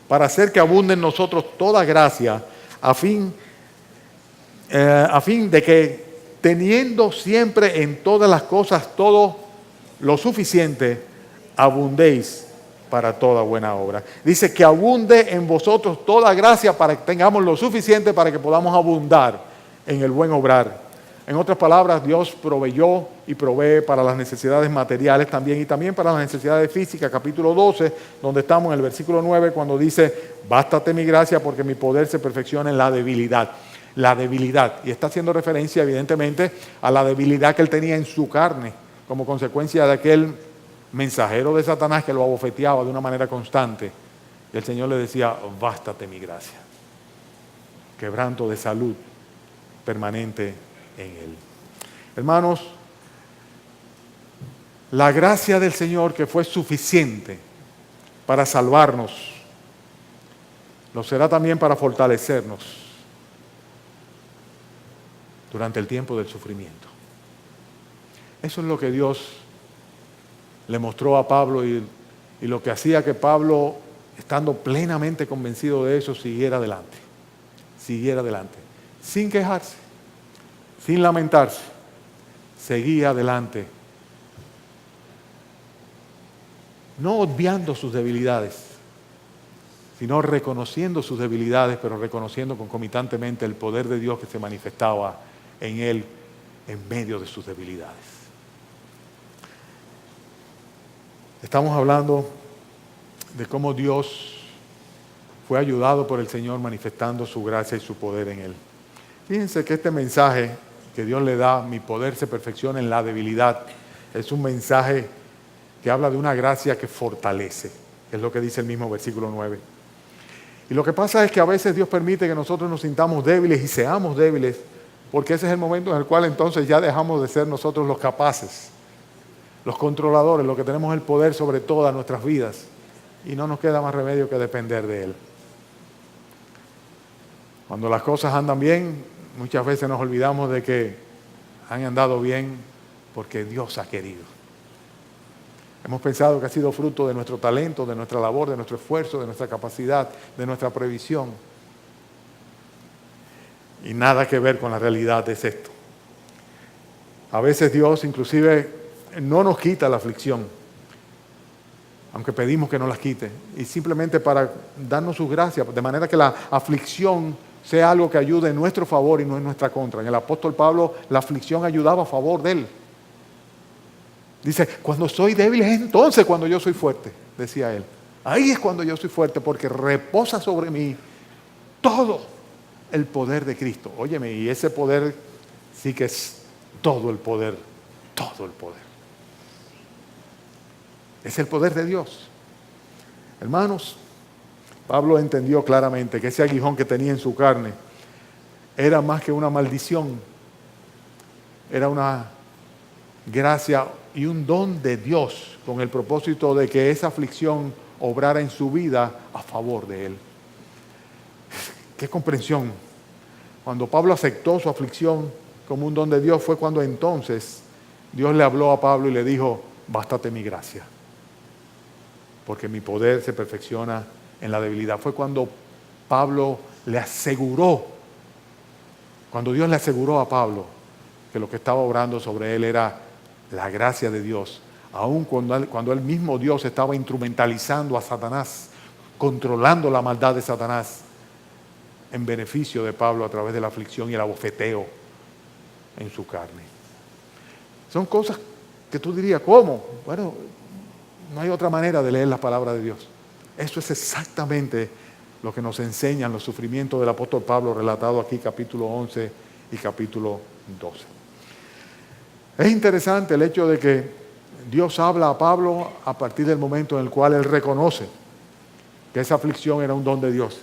para hacer que abunde en nosotros toda gracia, a fin de que teniendo siempre en todas las cosas todo lo suficiente, abundéis para toda buena obra. Dice que abunde en vosotros toda gracia para que tengamos lo suficiente para que podamos abundar en el buen obrar. En otras palabras, Dios proveyó y provee para las necesidades materiales también y también para las necesidades físicas. Capítulo 12, donde estamos en el versículo 9, cuando dice, bástate mi gracia porque mi poder se perfecciona en la debilidad. La debilidad, y está haciendo referencia evidentemente a la debilidad que él tenía en su carne, como consecuencia de aquel mensajero de Satanás que lo abofeteaba de una manera constante. Y el Señor le decía, bástate mi gracia. Quebranto de salud permanente en él. Hermanos, la gracia del Señor que fue suficiente para salvarnos, lo será también para fortalecernos durante el tiempo del sufrimiento. Eso es lo que Dios le mostró a Pablo y lo que hacía que Pablo, estando plenamente convencido de eso, siguiera adelante, sin quejarse, sin lamentarse, seguía adelante, no obviando sus debilidades, sino reconociendo sus debilidades, pero reconociendo concomitantemente el poder de Dios que se manifestaba en él en medio de sus debilidades. Estamos hablando de cómo Dios fue ayudado por el Señor manifestando su gracia y su poder en él. Fíjense que este mensaje que Dios le da, mi poder se perfecciona en la debilidad, es un mensaje que habla de una gracia que fortalece, es lo que dice el mismo versículo 9. Y lo que pasa es que a veces Dios permite que nosotros nos sintamos débiles y seamos débiles, porque ese es el momento en el cual entonces ya dejamos de ser nosotros los capaces, los controladores, los que tenemos el poder sobre todas nuestras vidas, y no nos queda más remedio que depender de Él. Cuando las cosas andan bien, muchas veces nos olvidamos de que han andado bien porque Dios ha querido. Hemos pensado que ha sido fruto de nuestro talento, de nuestra labor, de nuestro esfuerzo, de nuestra capacidad, de nuestra previsión. Y nada que ver con la realidad es esto. A veces Dios inclusive no nos quita la aflicción, aunque pedimos que no las quite, y simplemente para darnos su gracia, de manera que la aflicción sea algo que ayude en nuestro favor y no en nuestra contra. En el apóstol Pablo la aflicción ayudaba a favor de él. Dice, cuando soy débil es entonces cuando yo soy fuerte, decía él. Ahí es cuando yo soy fuerte, porque reposa sobre mí todo el poder de Cristo. Óyeme, y ese poder sí que es todo el poder, todo el poder. Es el poder de Dios. Hermanos, Pablo entendió claramente que ese aguijón que tenía en su carne era más que una maldición, era una gracia y un don de Dios con el propósito de que esa aflicción obrara en su vida a favor de él. ¡Qué comprensión! Cuando Pablo aceptó su aflicción como un don de Dios, fue cuando entonces Dios le habló a Pablo y le dijo, bástate mi gracia. porque mi poder se perfecciona en la debilidad. Fue cuando Pablo le aseguró, cuando Dios le aseguró a Pablo que lo que estaba obrando sobre él era la gracia de Dios, aun cuando el mismo Dios estaba instrumentalizando a Satanás, controlando la maldad de Satanás en beneficio de Pablo a través de la aflicción y el abofeteo en su carne. Son cosas que tú dirías, ¿cómo? Bueno, no hay otra manera de leer la palabra de Dios. Eso es exactamente lo que nos enseñan los sufrimientos del apóstol Pablo, relatado aquí capítulo 11 y capítulo 12. Es interesante el hecho de que Dios habla a Pablo a partir del momento en el cual él reconoce que esa aflicción era un don de Dios.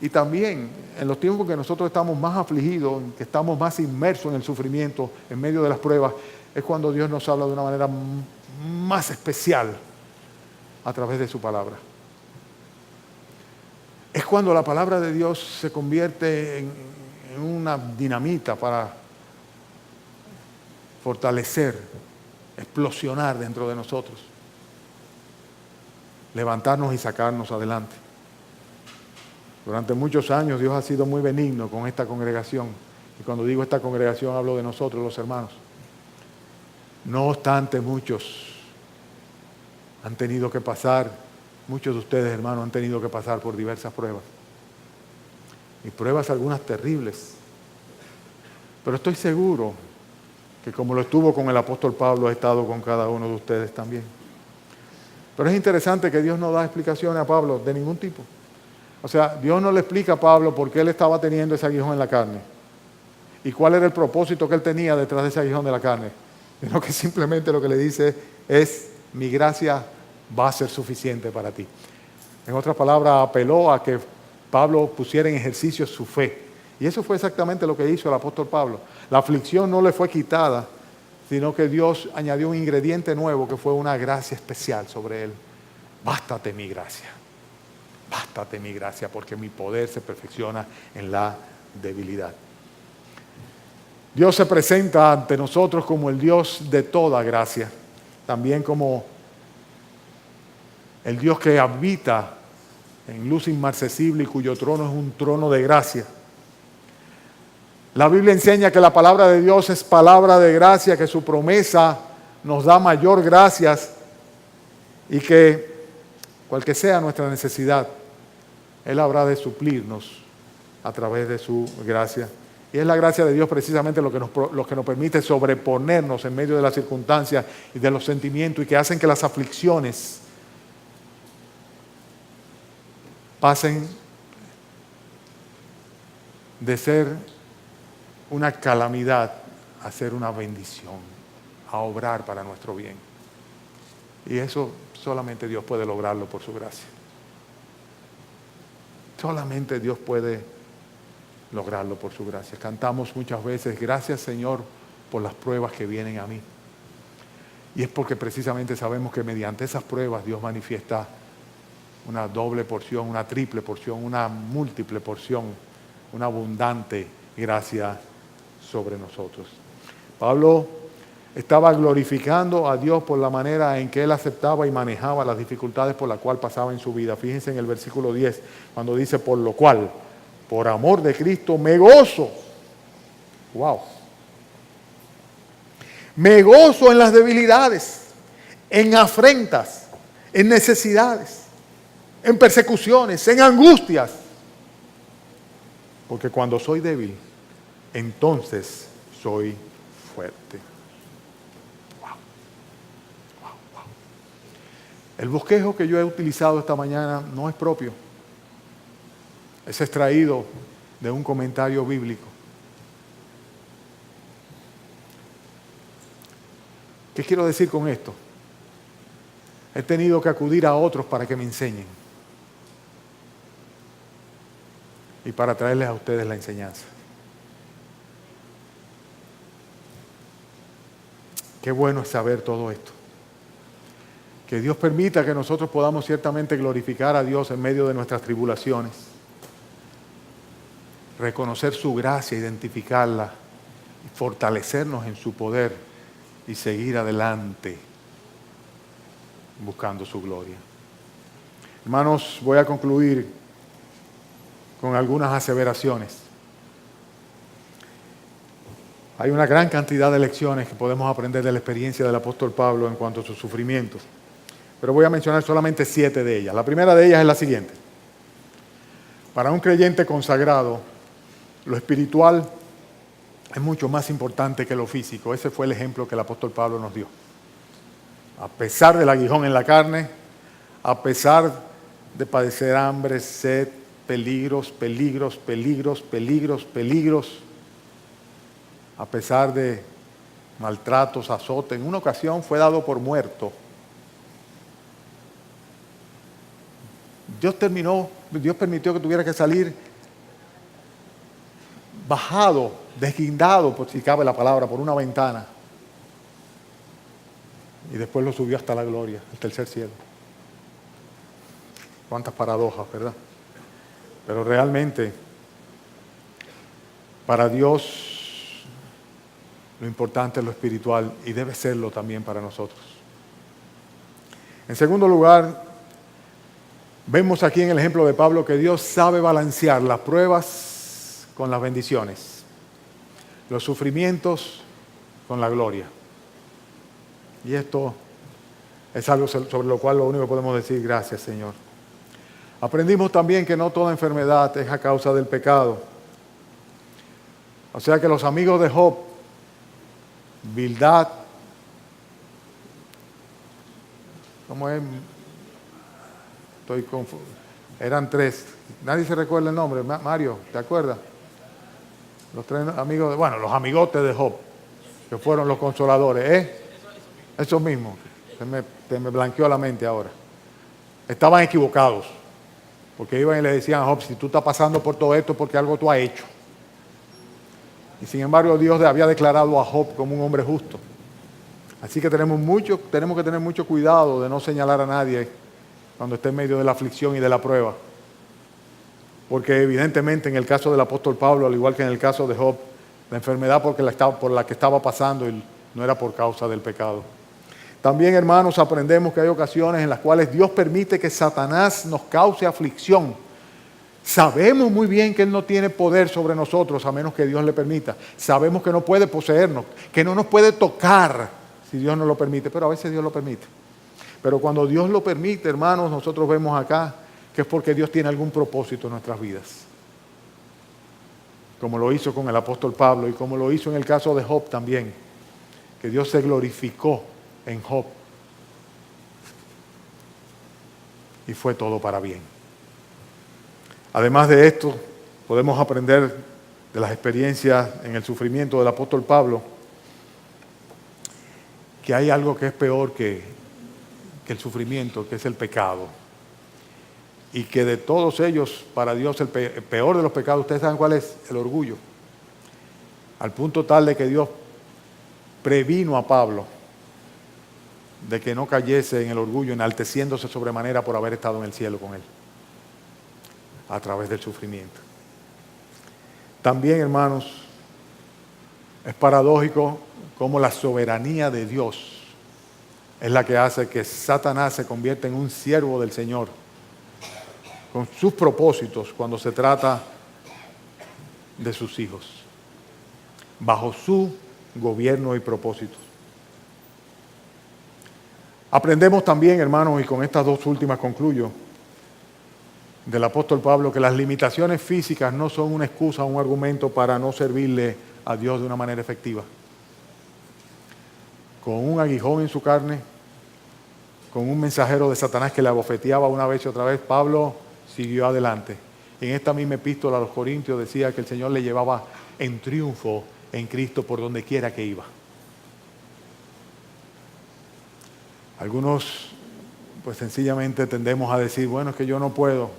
Y también en los tiempos que nosotros estamos más afligidos, que estamos más inmersos en el sufrimiento, en medio de las pruebas, es cuando Dios nos habla de una manera más especial a través de su palabra. Es cuando la palabra de Dios se convierte en una dinamita para fortalecer, explosionar dentro de nosotros, levantarnos y sacarnos adelante. Durante muchos años Dios ha sido muy benigno con esta congregación. Y cuando digo esta congregación hablo de nosotros, los hermanos. No obstante, muchos han tenido que pasar, muchos de ustedes, hermanos, han tenido que pasar por diversas pruebas. Y pruebas algunas terribles. Pero estoy seguro que como lo estuvo con el apóstol Pablo, ha estado con cada uno de ustedes también. Pero es interesante que Dios no da explicaciones a Pablo de ningún tipo. O sea, Dios no le explica a Pablo por qué él estaba teniendo ese aguijón en la carne y cuál era el propósito que él tenía detrás de ese aguijón de la carne, sino que simplemente lo que le dice es: mi gracia va a ser suficiente para ti. En otras palabras, apeló a que Pablo pusiera en ejercicio su fe. Y eso fue exactamente lo que hizo el apóstol Pablo. La aflicción no le fue quitada, sino que Dios añadió un ingrediente nuevo que fue una gracia especial sobre él. Bástate mi gracia. Bástate mi gracia, porque mi poder se perfecciona en la debilidad. Dios se presenta ante nosotros como el Dios de toda gracia, también como el Dios que habita en luz inmarcesible y cuyo trono es un trono de gracia. La Biblia enseña que la palabra de Dios es palabra de gracia, que su promesa nos da mayor gracias y que cual que sea nuestra necesidad, Él habrá de suplirnos a través de su gracia. Y es la gracia de Dios precisamente lo que nos permite sobreponernos en medio de las circunstancias y de los sentimientos, y que hacen que las aflicciones pasen de ser una calamidad a ser una bendición, a obrar para nuestro bien. Y eso solamente Dios puede lograrlo por su gracia. Solamente Dios puede lograrlo por su gracia. Cantamos muchas veces: gracias, Señor, por las pruebas que vienen a mí. Y es porque precisamente sabemos que mediante esas pruebas Dios manifiesta una doble porción, una triple porción, una múltiple porción, una abundante gracia sobre nosotros. Pablo estaba glorificando a Dios por la manera en que él aceptaba y manejaba las dificultades por las cuales pasaba en su vida. Fíjense en el versículo 10, cuando dice: por lo cual, por amor de Cristo, me gozo. ¡Wow! Me gozo en las debilidades, en afrentas, en necesidades, en persecuciones, en angustias. Porque cuando soy débil, entonces soy fuerte. El bosquejo que yo he utilizado esta mañana no es propio. Es extraído de un comentario bíblico. ¿Qué quiero decir con esto? He tenido que acudir a otros para que me enseñen y para traerles a ustedes la enseñanza. Qué bueno es saber todo esto. Que Dios permita que nosotros podamos ciertamente glorificar a Dios en medio de nuestras tribulaciones. Reconocer su gracia, identificarla, y fortalecernos en su poder y seguir adelante buscando su gloria. Hermanos, voy a concluir con algunas aseveraciones. Hay una gran cantidad de lecciones que podemos aprender de la experiencia del apóstol Pablo en cuanto a sus sufrimientos, pero voy a mencionar solamente 7 de ellas. La primera de ellas es la siguiente. Para un creyente consagrado, lo espiritual es mucho más importante que lo físico. Ese fue el ejemplo que el apóstol Pablo nos dio. A pesar del aguijón en la carne, a pesar de padecer hambre, sed, peligros, a pesar de maltratos, azotes, en una ocasión fue dado por muerto. Dios permitió que tuviera que salir bajado, desguindado, por si cabe la palabra, por una ventana. Y después lo subió hasta la gloria, al tercer cielo. Cuántas paradojas, ¿verdad? Pero realmente, para Dios, lo importante es lo espiritual y debe serlo también para nosotros. En segundo lugar, vemos aquí en el ejemplo de Pablo que Dios sabe balancear las pruebas con las bendiciones, los sufrimientos con la gloria. Y esto es algo sobre lo cual lo único que podemos decir, gracias, Señor. Aprendimos también que no toda enfermedad es a causa del pecado. O sea que los amigos de Job, Bildad, ¿cómo es? Estoy confuso. Eran 3. Nadie se recuerda el nombre. Mario, ¿te acuerdas? Los 3 amigos, los amigotes de Job, que fueron los consoladores. Eso mismo. Se me blanqueó la mente ahora. Estaban equivocados. Porque iban y le decían a Job, si tú estás pasando por todo esto, porque algo tú has hecho. Y sin embargo, Dios había declarado a Job como un hombre justo. Así que tenemos que tener mucho cuidado de no señalar a nadie cuando esté en medio de la aflicción y de la prueba. Porque evidentemente en el caso del apóstol Pablo, al igual que en el caso de Job, la enfermedad por la que estaba pasando no era por causa del pecado. También, hermanos, aprendemos que hay ocasiones en las cuales Dios permite que Satanás nos cause aflicción. Sabemos muy bien que Él no tiene poder sobre nosotros a menos que Dios le permita. Sabemos que no puede poseernos, que no nos puede tocar si Dios no lo permite, pero a veces Dios lo permite. Pero cuando Dios lo permite, hermanos, nosotros vemos acá que es porque Dios tiene algún propósito en nuestras vidas. Como lo hizo con el apóstol Pablo y como lo hizo en el caso de Job también, que Dios se glorificó en Job. Y fue todo para bien. Además de esto, podemos aprender de las experiencias en el sufrimiento del apóstol Pablo, que hay algo que es peor que el sufrimiento, que es el pecado. Y que de todos ellos, para Dios, el peor de los pecados, ustedes saben cuál es, el orgullo. Al punto tal de que Dios previno a Pablo de que no cayese en el orgullo, enalteciéndose sobremanera por haber estado en el cielo con él, a través del sufrimiento. También, hermanos, es paradójico cómo la soberanía de Dios es la que hace que Satanás se convierta en un siervo del Señor, con sus propósitos cuando se trata de sus hijos, bajo su gobierno y propósitos. Aprendemos también, hermanos, y con estas 2 últimas concluyo, del apóstol Pablo, que las limitaciones físicas no son una excusa o un argumento para no servirle a Dios de una manera efectiva. Con un aguijón en su carne, con un mensajero de Satanás que le abofeteaba una vez y otra vez, Pablo siguió adelante. En esta misma epístola a los Corintios decía que el Señor le llevaba en triunfo en Cristo por donde quiera que iba. Algunos, pues sencillamente tendemos a decir, bueno, es que yo no puedo,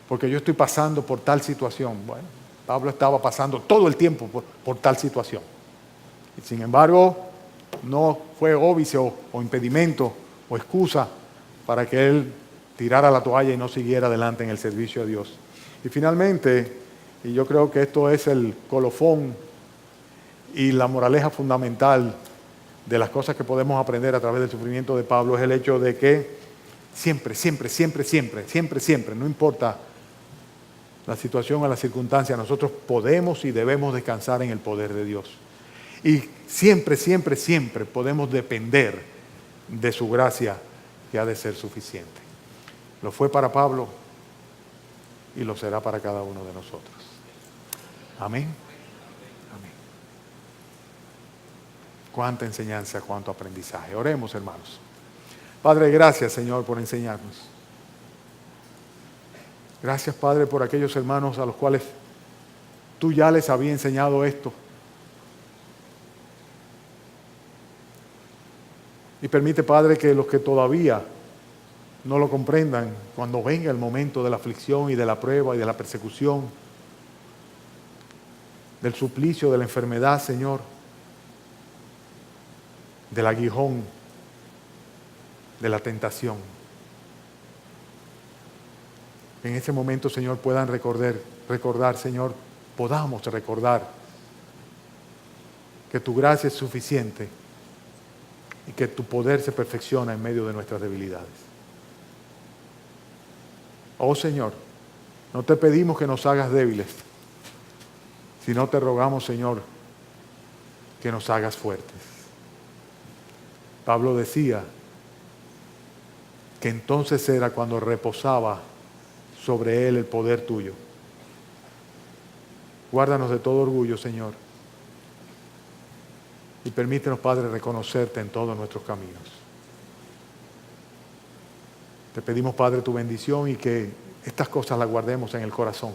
porque yo estoy pasando por tal situación. Bueno, Pablo estaba pasando todo el tiempo por tal situación. Y sin embargo, no fue óbice o impedimento o excusa para que él tirara la toalla y no siguiera adelante en el servicio a Dios. Y finalmente, y yo creo que esto es el colofón y la moraleja fundamental de las cosas que podemos aprender a través del sufrimiento de Pablo es el hecho de que siempre, no importa la situación o la circunstancia, nosotros podemos y debemos descansar en el poder de Dios. Y siempre podemos depender de su gracia, que ha de ser suficiente. Lo fue para Pablo y lo será para cada uno de nosotros. Amén. Amén. Cuánta enseñanza, cuánto aprendizaje. Oremos, hermanos. Padre, gracias, Señor, por enseñarnos. Gracias, Padre, por aquellos hermanos a los cuales tú ya les habías enseñado esto. Y permite, Padre, que los que todavía no lo comprendan, cuando venga el momento de la aflicción y de la prueba y de la persecución, del suplicio, de la enfermedad, Señor, del aguijón, de la tentación. En ese momento, Señor, puedan recordar, Señor, podamos recordar que tu gracia es suficiente y que tu poder se perfecciona en medio de nuestras debilidades. Oh Señor, no te pedimos que nos hagas débiles, sino te rogamos, Señor, que nos hagas fuertes. Pablo decía que entonces era cuando reposaba sobre él el poder tuyo. Guárdanos de todo orgullo, Señor, y permítenos, Padre, reconocerte en todos nuestros caminos. Te pedimos, Padre, tu bendición y que estas cosas las guardemos en el corazón,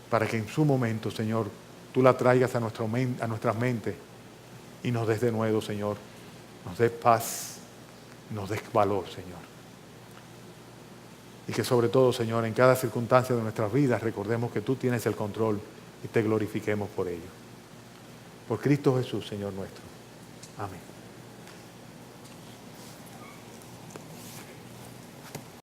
para que en su momento, Señor, tú la traigas a nuestras mentes y nos des de nuevo, Señor, nos des paz, nos des valor, Señor. Y que sobre todo, Señor, en cada circunstancia de nuestras vidas recordemos que tú tienes el control y te glorifiquemos por ello. Por Cristo Jesús, Señor nuestro. Amén.